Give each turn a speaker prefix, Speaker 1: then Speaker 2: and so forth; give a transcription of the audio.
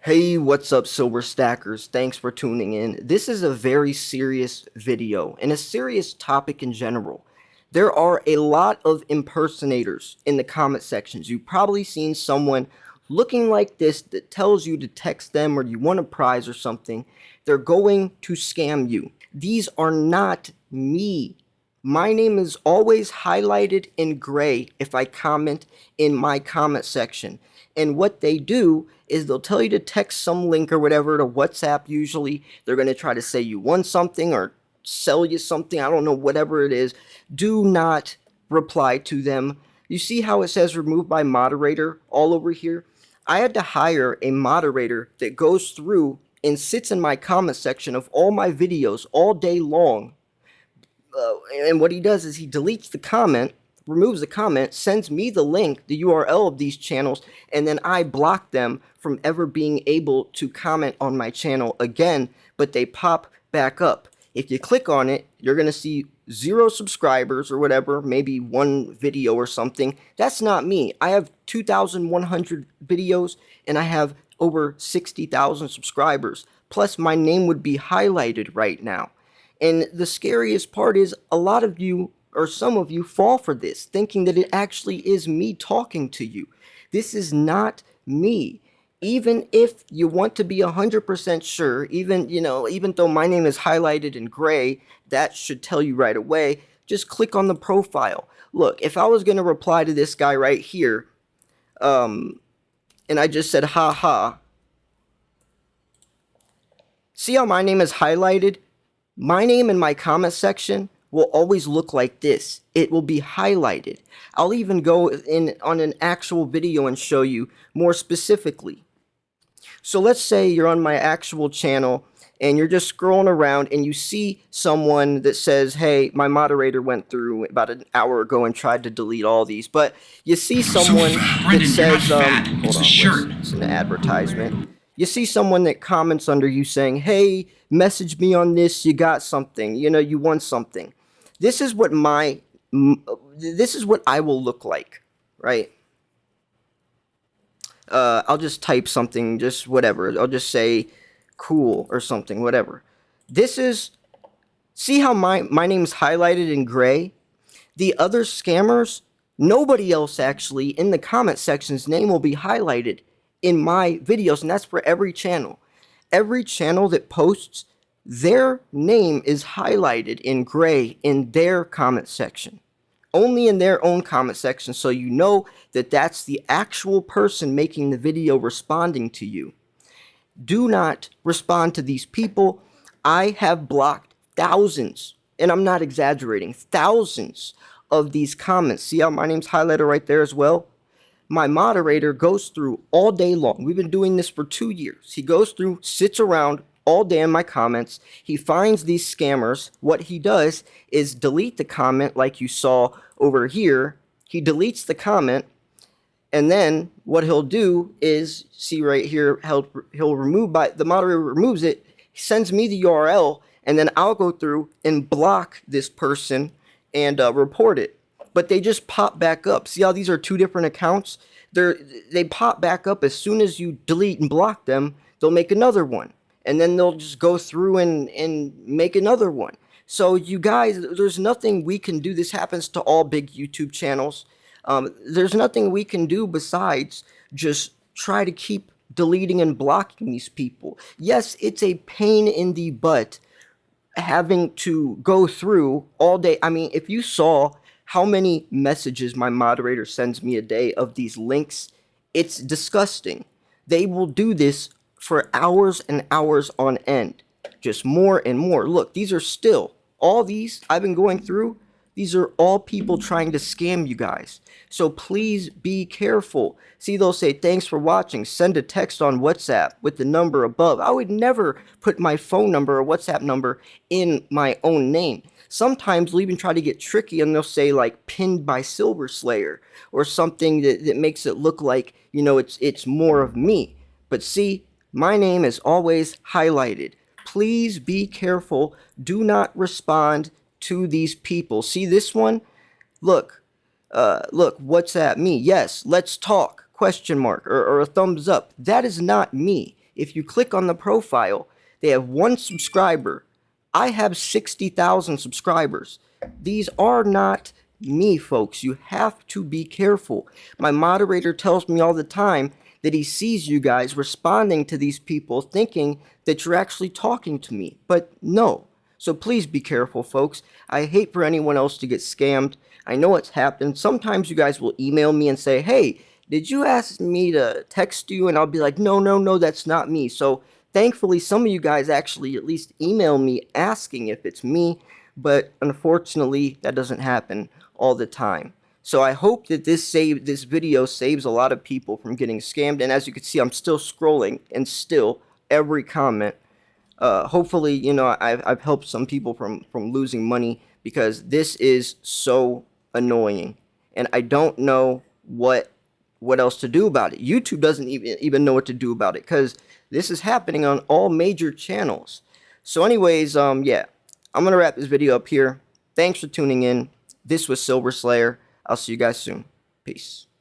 Speaker 1: Hey, what's up, Silver Stackers? Thanks for tuning in. This is a very serious video and a serious topic in general. There are a lot of impersonators in the comment sections. You've probably seen someone looking like this that tells you to text them or you want a prize or something. They're going to scam you. These are not me. My name is always highlighted in gray if I comment in my comment section. And what they do is they'll tell you to text some link or whatever to WhatsApp usually. They're going to try to say you won something or sell you something. I don't know, whatever it is. Do not reply to them. You see how it says removed by moderator all over here? I had to hire a moderator that goes through and sits in my comment section of all my videos all day long. And what he does is he deletes the comment, removes the comment, sends me the link, the URL of these channels, and then I block them from ever being able to comment on my channel again, but they pop back up. If you click on it, you're going to see 0 subscribers or whatever, maybe 1 video or something. That's not me. I have 2,100 videos and I have over 60,000 subscribers. Plus, my name would be highlighted right now. And the scariest part is a lot of you, or some of you, fall for this, thinking that it actually is me talking to you. This is not me. Even if you want to be 100% sure, even though my name is highlighted in gray, that should tell you right away. Just click on the profile. Look, if I was going to reply to this guy right here, and I just said, ha ha. See how my name is highlighted? My name in my comment section will always look like this. It will be highlighted. I'll even go in on an actual video and show you more specifically. So let's say you're on my actual channel and you're just scrolling around and you see someone that says, hey, my moderator went through about an hour ago and tried to delete all these. But you see someone that says, hold on, it's an advertisement. You see someone that comments under you saying, hey, message me on this, you got something, you won something. This is what I will look like, right? I'll just type something, just whatever. I'll just say cool or something, whatever. See how my name's highlighted in gray? The other scammers, nobody else actually in the comment section's name will be highlighted in my videos, and that's for every channel. Every channel that posts, their name is highlighted in gray in their comment section. Only in their own comment section, so you know that that's the actual person making the video responding to you. Do not respond to these people. I have blocked thousands, and I'm not exaggerating, thousands of these comments. See how my name's highlighted right there as well? My moderator goes through all day long. We've been doing this for 2 years. He goes through, sits around all day in my comments. He finds these scammers. What he does is delete the comment like you saw over here. He deletes the comment, and then what he'll do is, see right here, he'll remove, the moderator removes it, he sends me the URL, and then I'll go through and block this person and report it. But they just pop back up. See how these are 2 different accounts? They pop back up as soon as you delete and block them. They'll make another one, and then they'll just go through and make another one. So you guys, there's nothing we can do. This happens to all big YouTube channels. There's nothing we can do besides just try to keep deleting and blocking these people. Yes, it's a pain in the butt having to go through all day. I mean, if you saw how many messages my moderator sends me a day of these links, it's disgusting. They will do this for hours and hours on end. Just more and more. Look, these are still, all these I've been going through, these are all people trying to scam you guys. So please be careful. See, they'll say, thanks for watching. Send a text on WhatsApp with the number above. I would never put my phone number or WhatsApp number in my own name. Sometimes they'll even try to get tricky and they'll say like pinned by Silver Slayer or something that makes it look like, it's more of me. But see, my name is always highlighted. Please be careful. Do not respond to these people. See this one? Look, WhatsApp me. Yes, let's talk. Question mark or a thumbs up. That is not me. If you click on the profile, they have 1 subscriber. I have 60,000 subscribers. These are not me, folks. You have to be careful. My moderator tells me all the time that he sees you guys responding to these people thinking that you're actually talking to me, but no. So please be careful, folks. I hate for anyone else to get scammed. I know it's happened. Sometimes you guys will email me and say, hey, did you ask me to text you? And I'll be like, no, no, no, that's not me. So thankfully, some of you guys actually at least email me asking if it's me, but unfortunately, that doesn't happen all the time. So I hope that this video saves a lot of people from getting scammed. And as you can see, I'm still scrolling, and still every comment. Hopefully, you know, I've helped some people from losing money, because this is so annoying, and I don't know what else to do about it. YouTube doesn't even know what to do about it, because this is happening on all major channels. So anyways, yeah, I'm gonna wrap this video up here. Thanks for tuning in. This was Silver Slayer. I'll see you guys soon. Peace.